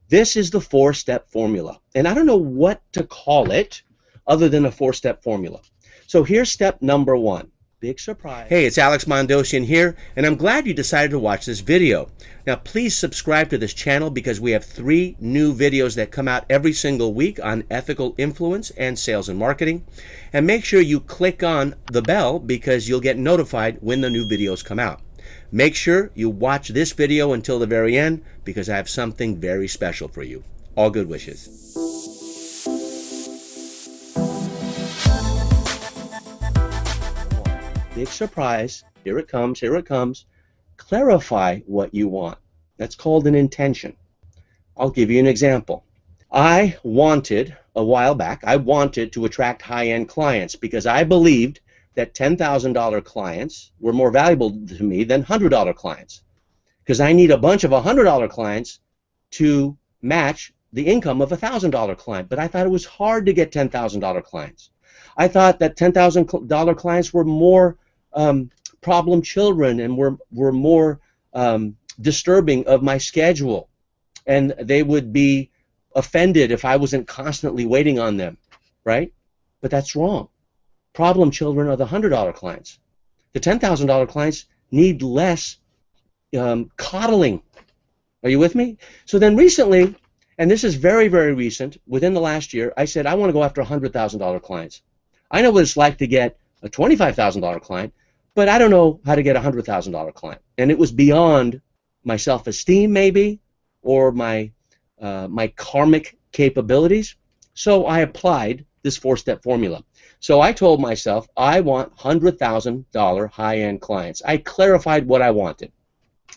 This is the four-step formula. And I don't know what to call it other than a four-step formula. So here's step number one. Big surprise. Hey, it's Alex Mandossian here, and I'm glad you decided to watch this video. Now, please subscribe to this channel because we have 3 new videos that come out every single week on ethical influence and sales and marketing. And make sure you click on the bell because you'll get notified when the new videos come out. Make sure you watch this video until the very end because I have something very special for you. All good wishes. Big surprise. Here it comes. Here it comes. Clarify what you want. That's called an intention. I'll give you an example. I wanted, a while back, I wanted to attract high-end clients because I believed that $10,000 clients were more valuable to me than $100 clients because I need a bunch of $100 clients to match the income of a $1,000 client. But I thought it was hard to get $10,000 clients. I thought that $10,000 clients were more problem children and were more disturbing of my schedule, and they would be offended if I wasn't constantly waiting on them, right? But that's wrong. Problem children are the $100 clients. The $10,000 clients need less coddling. Are you with me? So then recently, and this is very, very recent, within the last year, I said I want to go after $100,000 clients. I know what it's like to get a $25,000 client, but I don't know how to get a $100,000 client. And it was beyond my self-esteem, maybe, or my karmic capabilities. So I applied this 4-step formula. So I told myself I want $100,000 high-end clients. I clarified what I wanted,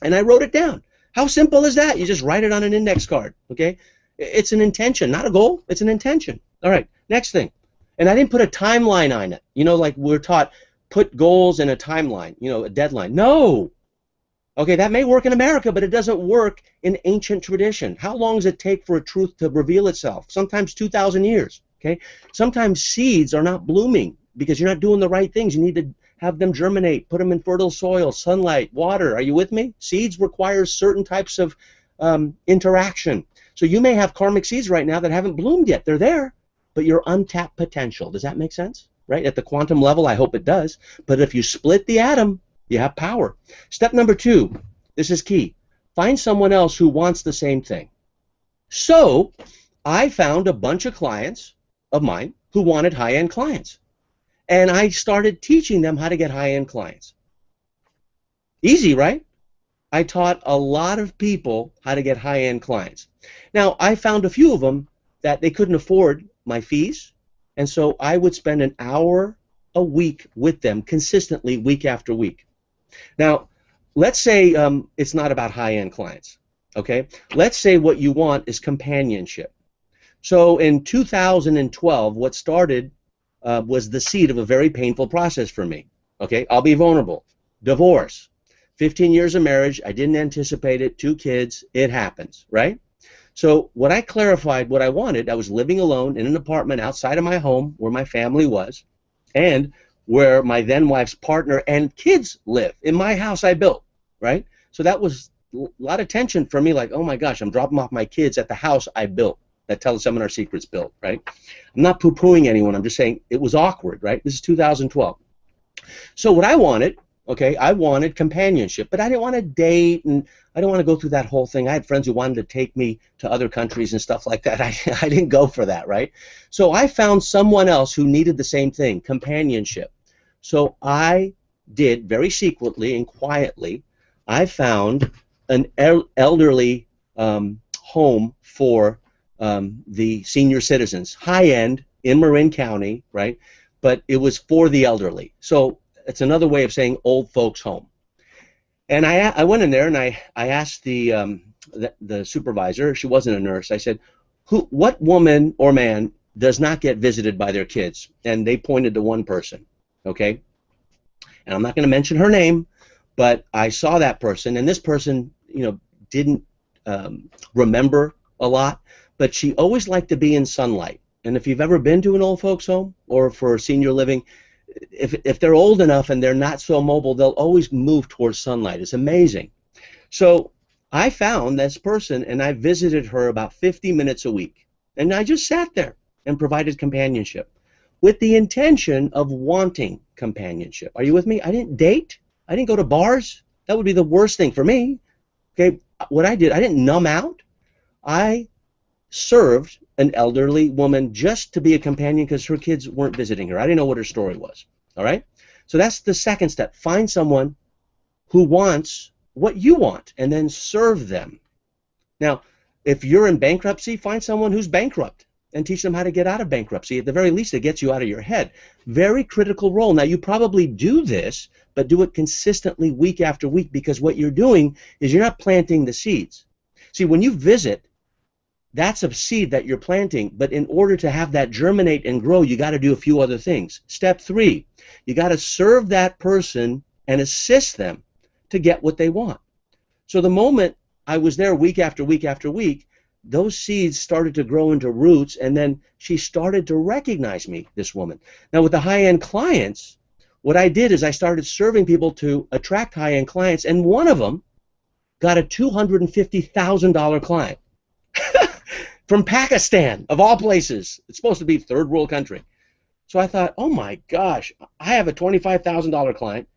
and I wrote it down. How simple is that? You just write it on an index card, okay? It's an intention, not a goal. It's an intention. All right, next thing. And I didn't put a timeline on it. You know, like we're taught, put goals in a timeline, you know, a deadline. No. Okay, that may work in America, but it doesn't work in ancient tradition. How long does it take for a truth to reveal itself? Sometimes 2,000 years, okay? Sometimes seeds are not blooming because you're not doing the right things. You need to have them germinate, put them in fertile soil, sunlight, water. Are you with me? Seeds require certain types of interaction. So you may have karmic seeds right now that haven't bloomed yet. They're there, but your untapped potential. Does that make sense? Right? At the quantum level, I hope it does. But if you split the atom, you have power. Step number 2, this is key. Find someone else who wants the same thing. So I found a bunch of clients of mine who wanted high-end clients. And I started teaching them how to get high-end clients. Easy, right? I taught a lot of people how to get high-end clients. Now, I found a few of them that they couldn't afford my fees, and so I would spend an hour a week with them consistently, week after week. Now, let's say it's not about high-end clients, okay? Let's say what you want is companionship. So in 2012, what started was the seed of a very painful process for me, okay? I'll be vulnerable. Divorce. 15 years of marriage, I didn't anticipate it, 2 kids, it happens, right? So when I clarified what I wanted, I was living alone in an apartment outside of my home where my family was and where my then wife's partner and kids live, in my house I built, right? So that was a lot of tension for me, like, oh my gosh, I'm dropping off my kids at the house I built, that Teleseminar Secrets built, right? I'm not poo-pooing anyone, I'm just saying it was awkward, right? This is 2012. So what I wanted, okay, I wanted companionship, but I didn't want to date, and I didn't want to go through that whole thing. I had friends who wanted to take me to other countries and stuff like that. I didn't go for that, right? So I found someone else who needed the same thing, companionship. So I did, very secretly and quietly, I found an elderly home for the senior citizens, high-end in Marin County, right? But it was for the elderly. So it's another way of saying old folks' home. And I went in there and I asked the supervisor, she wasn't a nurse, I said, what woman or man does not get visited by their kids? And they pointed to one person, okay? And I'm not going to mention her name, but I saw that person, and this person, you know, didn't remember a lot, but she always liked to be in sunlight. And if you've ever been to an old folks' home or for senior living, if they're old enough and they're not so mobile, they'll always move towards sunlight. It's amazing. So I found this person and I visited her about 50 minutes a week. And I just sat there and provided companionship with the intention of wanting companionship. Are you with me? I didn't date. I didn't go to bars. That would be the worst thing for me. Okay, what I did, I didn't numb out. I served an elderly woman just to be a companion because her kids weren't visiting her. I didn't know what her story was. All right? So that's the second step. Find someone who wants what you want and then serve them. Now, if you're in bankruptcy, find someone who's bankrupt and teach them how to get out of bankruptcy. At the very least, it gets you out of your head. Very critical role. Now, you probably do this, but do it consistently week after week, because what you're doing is you're not planting the seeds. See, when you visit, that's a seed that you're planting, but in order to have that germinate and grow, you got to do a few other things. Step 3, you got to serve that person and assist them to get what they want. So the moment I was there week after week after week, those seeds started to grow into roots, and then she started to recognize me, this woman. Now with the high-end clients, what I did is I started serving people to attract high-end clients, and one of them got a $250,000 client from Pakistan, of all places. It's supposed to be third world country. So I thought, oh my gosh, I have a $25,000 client.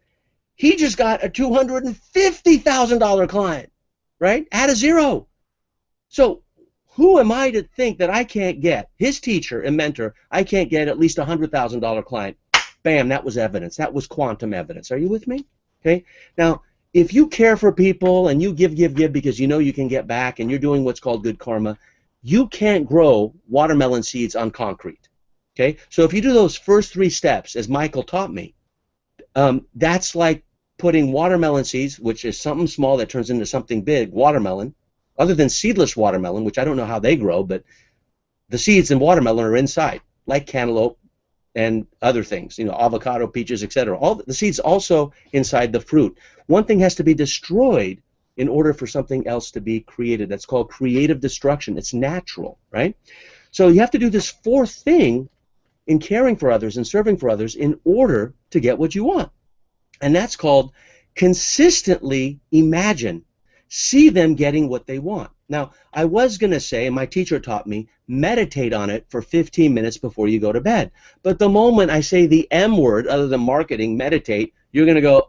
He just got a $250,000 client, right? Add a zero. So who am I to think that I can't get, his teacher and mentor, I can't get at least a $100,000 client? Bam, that was evidence. That was quantum evidence. Are you with me? Okay. Now, if you care for people and you give because you know you can get back and you're doing what's called good karma, you can't grow watermelon seeds on concrete. Okay. So if you do those first 3 steps, as Michael taught me, that's like putting watermelon seeds, which is something small that turns into something big, watermelon, other than seedless watermelon, which I don't know how they grow, but the seeds in watermelon are inside, like cantaloupe and other things, you know, avocado, peaches, etc. All the seeds also inside the fruit. One thing has to be destroyed in order for something else to be created. That's called creative destruction. It's natural, right? So you have to do this 4th thing in caring for others and serving for others in order to get what you want. And that's called consistently imagine. See them getting what they want. Now, I was going to say, and my teacher taught me, meditate on it for 15 minutes before you go to bed. But the moment I say the M word, other than marketing, meditate, you're going to go,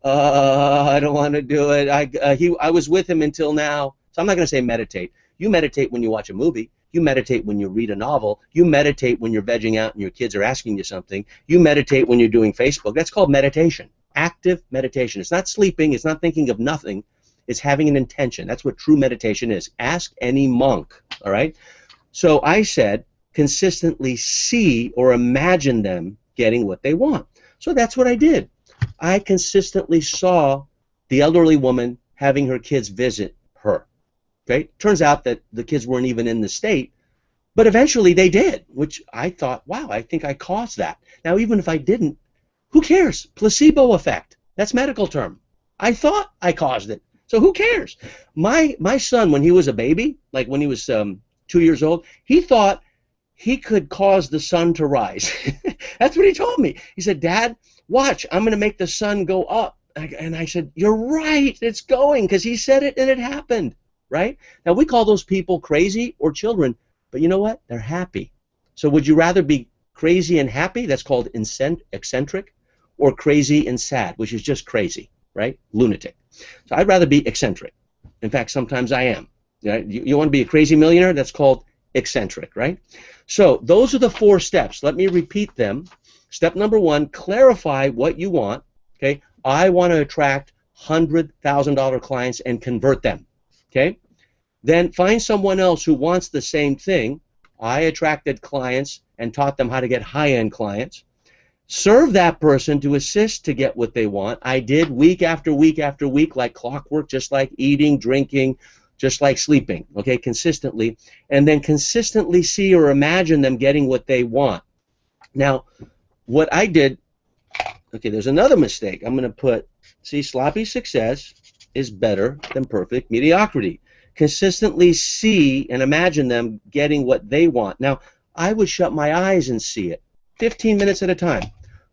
I don't want to do it. I was with him until now. So I'm not going to say meditate. You meditate when you watch a movie. You meditate when you read a novel. You meditate when you're vegging out and your kids are asking you something. You meditate when you're doing Facebook. That's called meditation. Active meditation. It's not sleeping. It's not thinking of nothing. It's having an intention. That's what true meditation is. Ask any monk. All right? So I said, consistently see or imagine them getting what they want. So that's what I did. I consistently saw the elderly woman having her kids visit her. Okay? Turns out that the kids weren't even in the state, but eventually they did, which I thought, wow, I think I caused that. Now, even if I didn't, who cares? Placebo effect. That's medical term. I thought I caused it, so who cares? My son, when he was a baby, like when he was 2 years old, he thought he could cause the sun to rise. That's what he told me. He said, Dad, watch, I'm going to make the sun go up. And I said, you're right, it's going, because he said it and it happened. Right? Now, we call those people crazy or children, but you know what? They're happy. So would you rather be crazy and happy? That's called eccentric, or crazy and sad, which is just crazy, right? Lunatic. So I'd rather be eccentric. In fact, sometimes I am. Right? You want to be a crazy millionaire? That's called eccentric, right? So those are the 4 steps. Let me repeat them. Step number 1, clarify what you want. Okay? I want to attract $100,000 clients and convert them. Okay? Then find someone else who wants the same thing. I attracted clients and taught them how to get high-end clients. Serve that person to assist to get what they want. I did week after week after week, like clockwork, just like eating, drinking, just like sleeping, okay, consistently. And then consistently see or imagine them getting what they want. Now, what I did, okay, there's another mistake. I'm going to put, see, sloppy success is better than perfect mediocrity. Consistently see and imagine them getting what they want. Now, I would shut my eyes and see it 15 minutes at a time.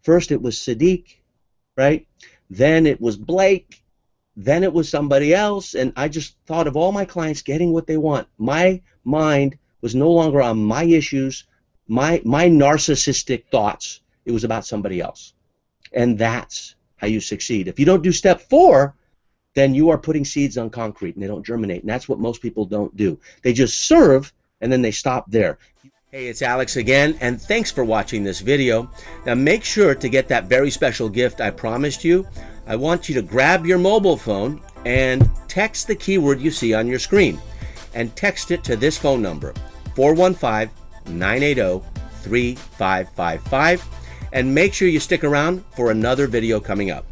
First it was Sadiq, right? Then it was Blake. then it was somebody else, and I just thought of all my clients getting what they want. My mind was no longer on my issues, my narcissistic thoughts. It was about somebody else. And that's how you succeed. If you don't do step 4, then you are putting seeds on concrete and they don't germinate. And that's what most people don't do. They just serve and then they stop there. Hey, it's Alex again, and thanks for watching this video. Now make sure to get that very special gift I promised you. I want you to grab your mobile phone and text the keyword you see on your screen. And text it to this phone number, 415-980-3555. And make sure you stick around for another video coming up.